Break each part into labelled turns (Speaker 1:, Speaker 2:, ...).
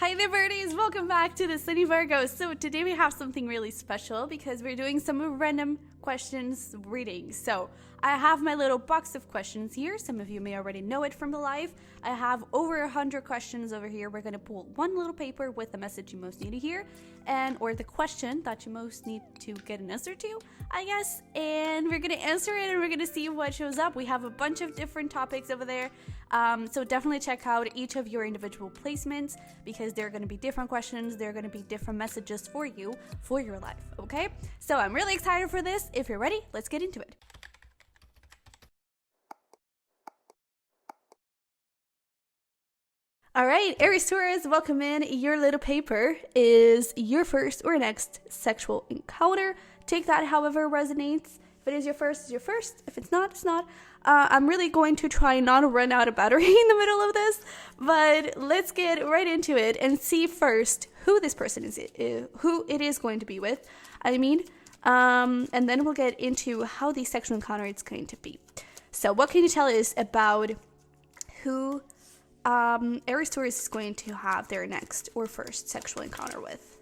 Speaker 1: Hi there birdies, welcome back to the Sunny Virgo. So today we have something really special because we're doing some random questions reading. So I have my little box of questions here. Some of you may already know it from the live. I have over 100 questions over here. We're going to pull one little paper with the message you most need to hear or the question that you most need to get an answer to, I guess. And we're going to answer it and we're going to see what shows up. We have a bunch of different topics over there. So definitely check out each of your individual placements because there are going to be different questions. There are going to be different messages for you for your life. Okay. So I'm really excited for this. If you're ready, let's get into it. All right, Aries Taurus, welcome in. Your little paper is your first or next sexual encounter. Take that however resonates. If it is your first, it's your first. If it's not, it's not. I'm really going to try not to run out of battery in the middle of this, but let's get right into it and see first who this person is, who it is going to be with. And then we'll get into how the sexual encounter is going to be. So what can you tell us about who Aries Taurus is going to have their next or first sexual encounter with?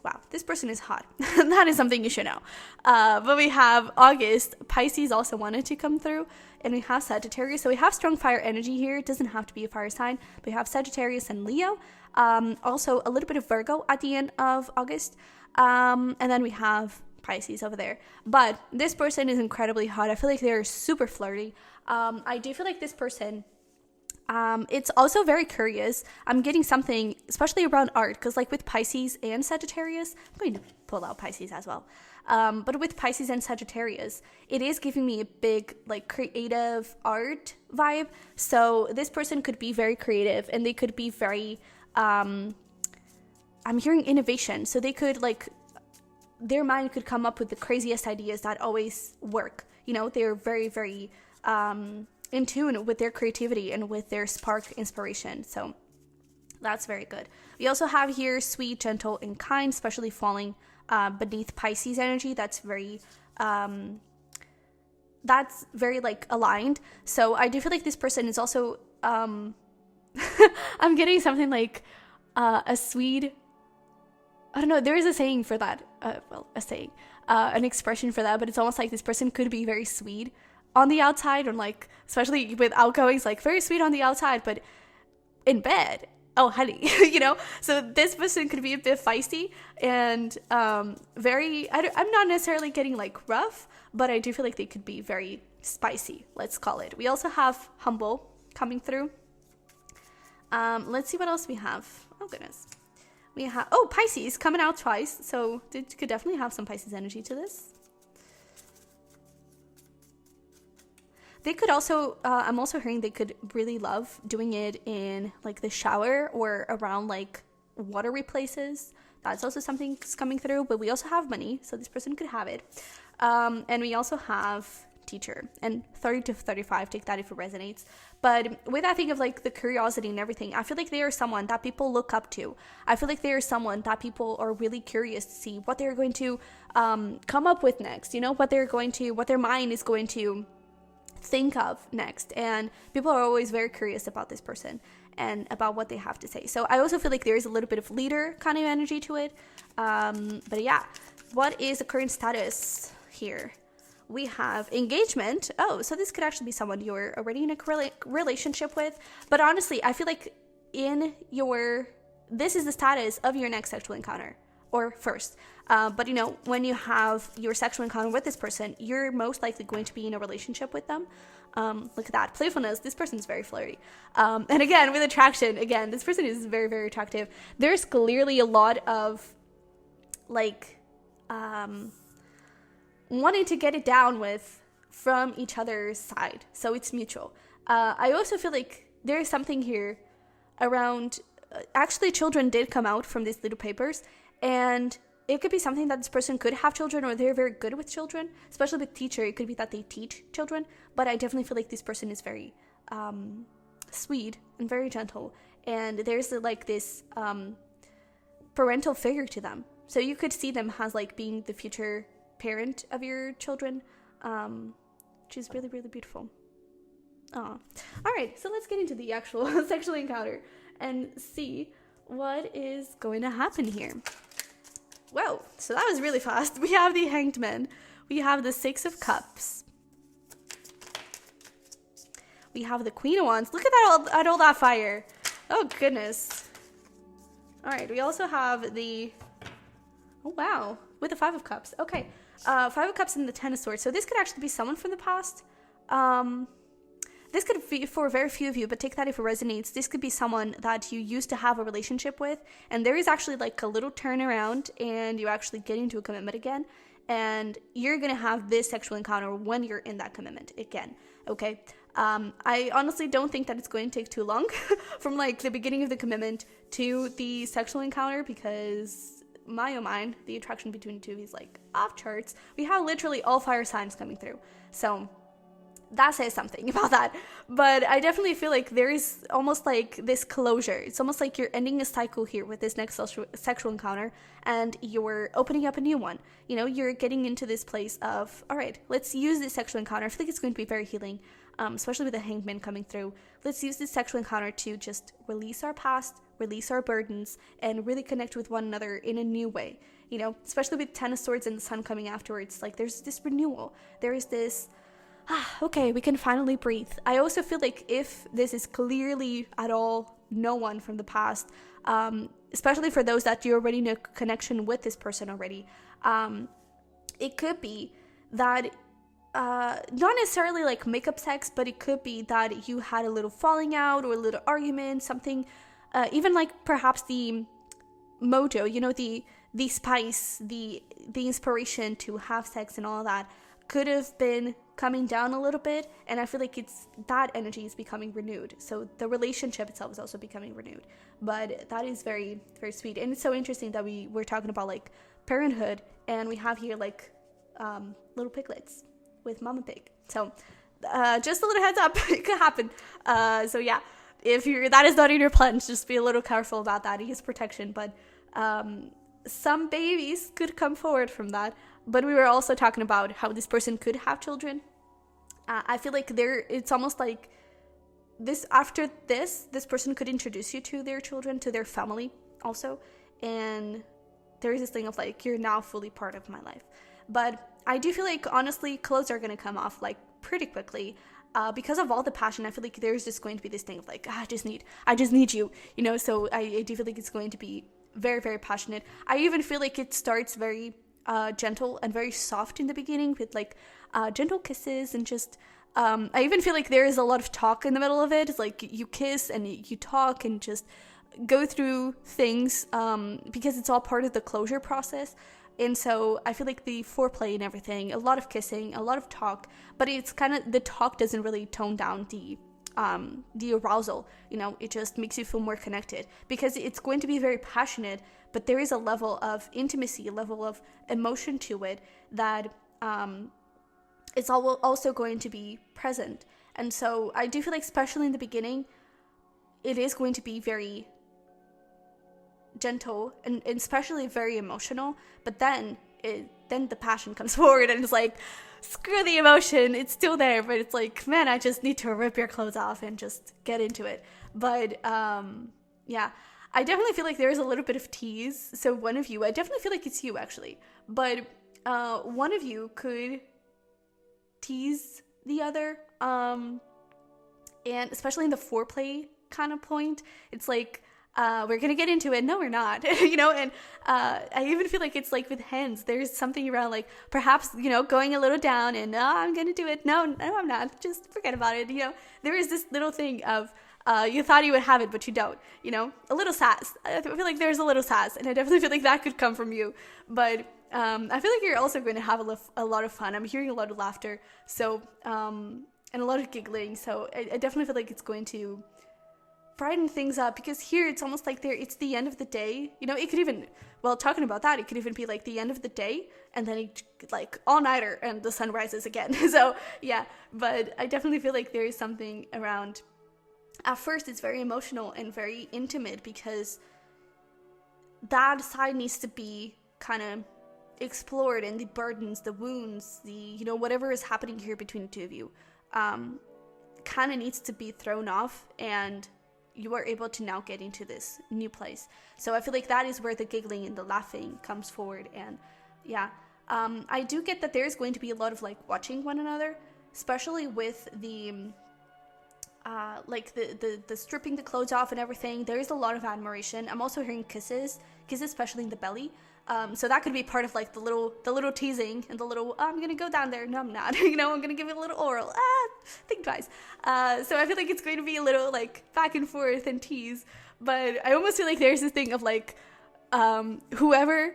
Speaker 1: Wow, this person is hot. That is something you should know. But we have August. Pisces also wanted to come through. And we have Sagittarius. So we have strong fire energy here. It doesn't have to be a fire sign. But we have Sagittarius and Leo. Also a little bit of Virgo at the end of August. And then we have Pisces over there. But this person is incredibly hot. I feel like they're super flirty. I do feel like this person... it's also very curious. I'm getting something, especially around art, because like with Pisces and Sagittarius, I'm going to pull out Pisces as well. But with Pisces and Sagittarius, it is giving me a big like creative art vibe. So this person could be very creative and they could be very, I'm hearing innovation. So they could their mind could come up with the craziest ideas that always work. You know, they're very, very, in tune with their creativity and with their spark inspiration. So that's very good. We also have here sweet, gentle, and kind, especially falling beneath Pisces energy. That's very like aligned. So I do feel like this person is also I'm getting something like a Swede. I don't know, there is a saying for that. An expression for that, but it's almost like this person could be very Swede on the outside, or like, especially with outgoings, like very sweet on the outside, but in bed, oh honey, you know. So this person could be a bit feisty and I'm not necessarily getting like rough, but I do feel like they could be very spicy, let's call it. We also have humble coming through. Let's see what else we have. Oh goodness, we have Pisces coming out twice, so they could definitely have some Pisces energy to this. They could also, I'm also hearing they could really love doing it in like the shower or around like watery places. That's also something that's coming through, but we also have money, so this person could have it. And we also have teacher, and 30 to 35, take that if it resonates. But with that thing of like the curiosity and everything, I feel like they are someone that people look up to. I feel like they are someone that people are really curious to see what they're going to come up with next, you know, what their mind is going to think of next. And people are always very curious about this person and about what they have to say. So I also feel like there is a little bit of leader kind of energy to it. But yeah, what is the current status here? We have engagement. Oh, so this could actually be someone you're already in a relationship with. But honestly, I feel like this is the status of your next sexual encounter, or first. But you know, when you have your sexual encounter with this person, you're most likely going to be in a relationship with them. Look at that playfulness. This person is very flirty. And again, with attraction, this person is very, very attractive. There's clearly a lot of like wanting to get it down with from each other's side. So it's mutual. I also feel like there is something here around, actually children did come out from these little papers, and it could be something that this person could have children, or they're very good with children, especially with teacher. It could be that they teach children, but I definitely feel like this person is very sweet and very gentle, and there's like this parental figure to them. So you could see them as like being the future parent of your children, which is really, really beautiful. All right, so let's get into the actual sexual encounter. and see what is going to happen here. Whoa, so that was really fast. We have the Hanged Man. We have the Six of Cups. We have the Queen of Wands. Look at that, at all that fire. Oh, goodness. All right, we also have the... Oh, wow. With the Five of Cups. Okay. Five of Cups and the Ten of Swords. So this could actually be someone from the past. This could be for very few of you, but take that if it resonates. This could be someone that you used to have a relationship with, and there is actually like a little turnaround, and you actually get into a commitment again, and you're gonna have this sexual encounter when you're in that commitment again, okay? I honestly don't think that it's going to take too long from like the beginning of the commitment to the sexual encounter, because my oh mine, the attraction between the two of you is like off charts. We have literally all fire signs coming through, so that says something about that. But I definitely feel like there is almost like this closure. It's almost like you're ending a cycle here with this next sexual encounter, and you're opening up a new one. You know, you're getting into this place of, all right, let's use this sexual encounter. I feel like it's going to be very healing, especially with the Hanged Man coming through. Let's use this sexual encounter to just release our past, release our burdens, and really connect with one another in a new way. You know, especially with Ten of Swords and the Sun coming afterwards, like there's this renewal. There is this, okay, we can finally breathe. I also feel like if this is clearly at all no one from the past, especially for those that you already know connection with this person already, it could be that not necessarily like makeup sex, but it could be that you had a little falling out or a little argument, something, even like perhaps the mojo, you know, the spice, the inspiration to have sex and all that could have been coming down a little bit, and I feel like it's that energy is becoming renewed. So the relationship itself is also becoming renewed. But that is very, very sweet. And it's so interesting that we're talking about like parenthood, and we have here like little piglets with Mama Pig. So just a little heads up, it could happen. So yeah, if that is not in your plans, just be a little careful about that. Use protection, but some babies could come forward from that. But we were also talking about how this person could have children. I feel like it's almost like this, after this person could introduce you to their children, to their family also. And there is this thing of like, you're now fully part of my life. But I do feel like, honestly, clothes are going to come off like pretty quickly. Because of all the passion, I feel like there's just going to be this thing of like, I just need you, you know? So I do feel like it's going to be very, very passionate. I even feel like it starts very gentle and very soft in the beginning with like gentle kisses and just I even feel like there is a lot of talk in the middle of it. It's like you kiss and you talk and just go through things because it's all part of the closure process. And so I feel like the foreplay and everything, a lot of kissing, a lot of talk, but it's kind of, the talk doesn't really tone down the arousal, you know, it just makes you feel more connected because it's going to be very passionate, but there is a level of intimacy, a level of emotion to it that it's also going to be present. And so I do feel like, especially in the beginning, it is going to be very gentle and especially very emotional, but then the passion comes forward and it's like, screw the emotion, it's still there, but it's like, man, I just need to rip your clothes off and just get into it. But yeah, I definitely feel like there's a little bit of tease. So one of you, I definitely feel like it's you actually, but one of you could tease the other, and especially in the foreplay kind of point, it's like, we're gonna get into it. No, we're not. You know, and I even feel like it's like with hands, there's something around like perhaps, you know, going a little down and I'm gonna do it. No, I'm not. Just forget about it. You know, there is this little thing of you thought you would have it, but you don't. You know, a little sass. I feel like there's a little sass, and I definitely feel like that could come from you. But I feel like you're also going to have a lot of fun. I'm hearing a lot of laughter, so and a lot of giggling. So I definitely feel like it's going to brighten things up, because here it's almost like it's the end of the day. You know, it could even, well, talking about that, it could even be like the end of the day and then it like all-nighter and the sun rises again. So yeah, but I definitely feel like there is something around, at first it's very emotional and very intimate because that side needs to be kind of explored, and the burdens, the wounds, the, you know, whatever is happening here between the two of you kind of needs to be thrown off, and you are able to now get into this new place. So I feel like that is where the giggling and the laughing comes forward. And yeah, I do get that there's going to be a lot of like watching one another, especially with the like the stripping the clothes off and everything. There is a lot of admiration. I'm also hearing kisses, especially in the belly. So that could be part of like the little teasing and the little, I'm gonna go down there. No, I'm not. You know, I'm gonna give it a little oral. Think twice. So I feel like it's going to be a little like back and forth and tease. But I almost feel like there's this thing of like, whoever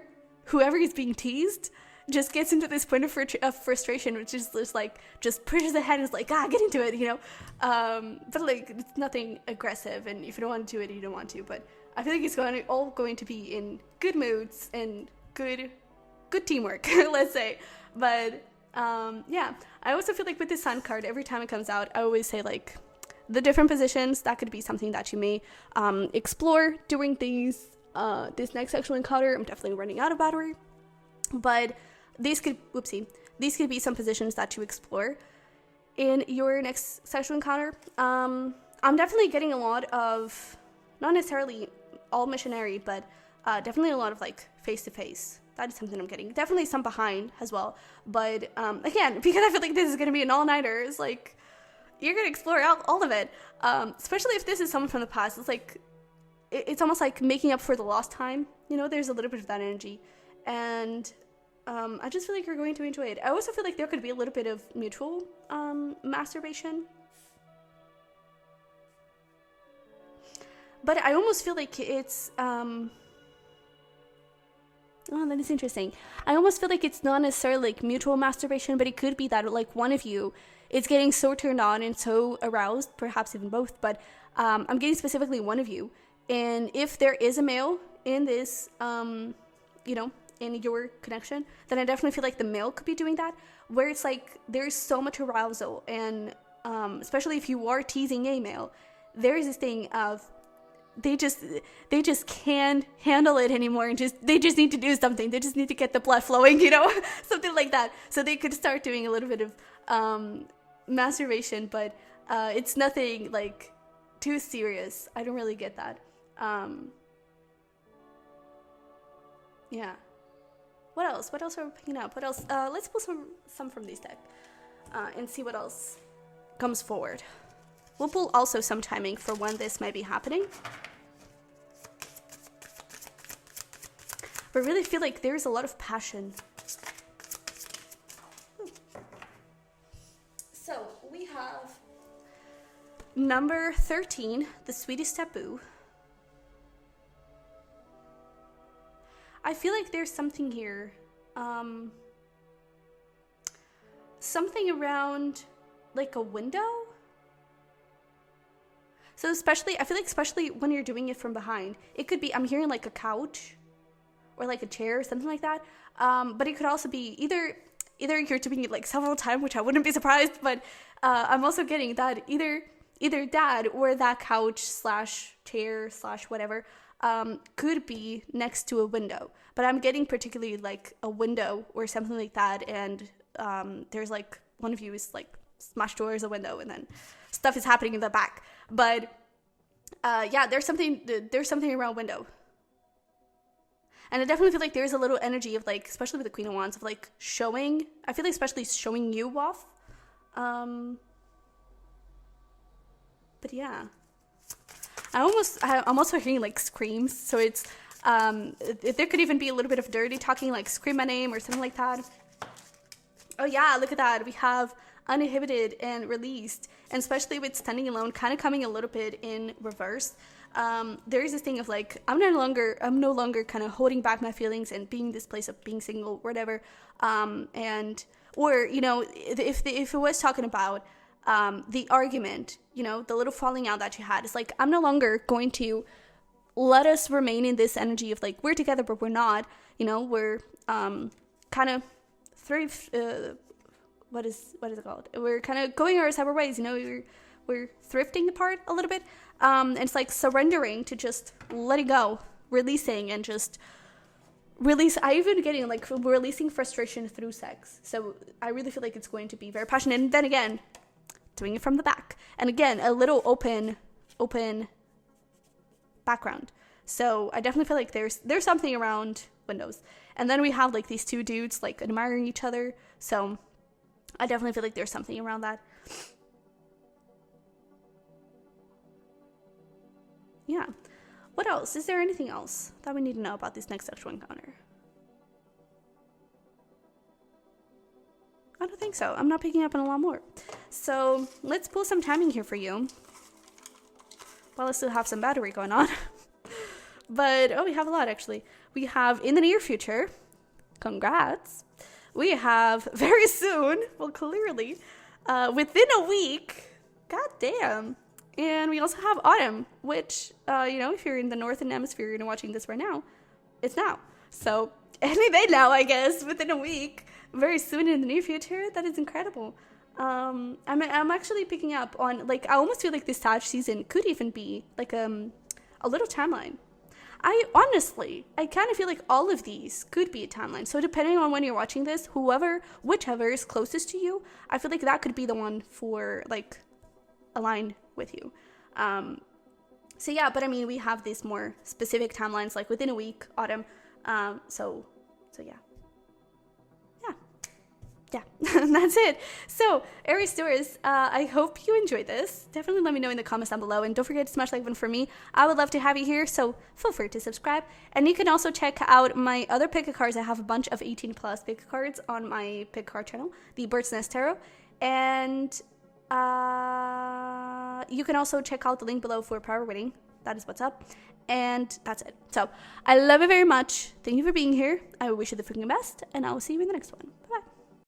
Speaker 1: is being teased just gets into this point of frustration, which is just like, just pushes ahead and is like, get into it, you know? But like, it's nothing aggressive, and if you don't want to do it, you don't want to. But I feel like it's all going to be in good moods and good teamwork, let's say. But yeah, I also feel like with the Sun card, every time it comes out, I always say like the different positions. That could be something that you may explore during this next sexual encounter. I'm definitely running out of battery, but these could be some positions that you explore in your next sexual encounter. I'm definitely getting a lot of, not necessarily all missionary, but definitely a lot of like face-to-face. That is something I'm getting. Definitely some behind as well. But again, because I feel like this is going to be an all-nighter, it's like you're going to explore all of it. Especially if this is someone from the past. It's like, it's almost like making up for the lost time. You know, there's a little bit of that energy. And I just feel like you're going to enjoy it. I also feel like there could be a little bit of mutual masturbation. But I almost feel like it's, that is interesting. I almost feel like it's not necessarily like mutual masturbation, but it could be that like one of you is getting so turned on and so aroused, perhaps even both, but I'm getting specifically one of you. And if there is a male in this, you know, in your connection, then I definitely feel like the male could be doing that, where it's like there's so much arousal, and especially if you are teasing a male, there is this thing of they just can't handle it anymore, and they just need to do something. They just need to get the blood flowing, you know, something like that. So they could start doing a little bit of masturbation, but it's nothing like too serious. I don't really get that. Yeah. What else? What else are we picking up? What else? Let's pull some from this deck and see what else comes forward. We'll pull also some timing for when this might be happening. But I really feel like there's a lot of passion. So we have number 13, the sweetest taboo. I feel like there's something here. Something around like a window. So I feel like especially when you're doing it from behind, it could be, I'm hearing like a couch or like a chair or something like that. But it could also be either you're doing it like several times, which I wouldn't be surprised, but I'm also getting that either that or that couch / chair / whatever could be next to a window. But I'm getting particularly like a window or something like that, and there's like one of you is like smashed towards a window, and then stuff is happening in the back. But yeah, there's something around window. And I definitely feel like there's a little energy of like, especially with the Queen of Wands, of like showing, I feel like especially showing you off. But yeah. I'm also hearing like screams. So it's, there could even be a little bit of dirty talking, like scream my name or something like that. Oh yeah, look at that. We have uninhibited and released, and especially with standing alone kind of coming a little bit in reverse. There is this thing of like, I'm no longer kind of holding back my feelings and being this place of being single, whatever. Or, you know, if it was talking about, the argument, you know, the little falling out that you had, it's like, I'm no longer going to let us remain in this energy of like, we're together, but we're not, you know, we're, kind of what is it called? We're kind of going our separate ways, you know, we're thrifting apart a little bit. And it's like surrendering to just letting go, releasing, and just release. I even getting like releasing frustration through sex. So I really feel like it's going to be very passionate. And then again, doing it from the back. And again, a little open background. So I definitely feel like there's something around windows. And then we have like these two dudes like admiring each other. So I definitely feel like there's something around that. Yeah. What else? Is there anything else that we need to know about this next sexual encounter? I don't think so. I'm not picking up on a lot more. So let's pull some timing here for you. While I still have some battery going on. But, oh, we have a lot actually. We have in the near future, congrats. We have very soon, well, clearly, within a week, god damn. And we also have autumn, which, if you're in the northern hemisphere and watching this right now, it's now. So, any day now, I guess, within a week, very soon in the near future. That is incredible. I'm actually picking up on, like, I almost feel like this Psyche season could even be, like, a little timeline. I kind of feel like all of these could be a timeline. So depending on when you're watching this, whichever is closest to you, I feel like that could be the one for, like, aligned with you. So yeah, but I mean, we have these more specific timelines, like within a week, autumn. So yeah. Yeah, that's it. So, Aries Taurus, I hope you enjoyed this. Definitely let me know in the comments down below. And don't forget to smash like button for me. I would love to have you here, so feel free to subscribe. And you can also check out my other pick a cards. I have a bunch of 18 plus pick a cards on my pick a card channel, the Bird's Nest Tarot. And you can also check out the link below for power reading. That is what's up. And that's it. So, I love you very much. Thank you for being here. I wish you the freaking best. And I will see you in the next one. Bye-bye.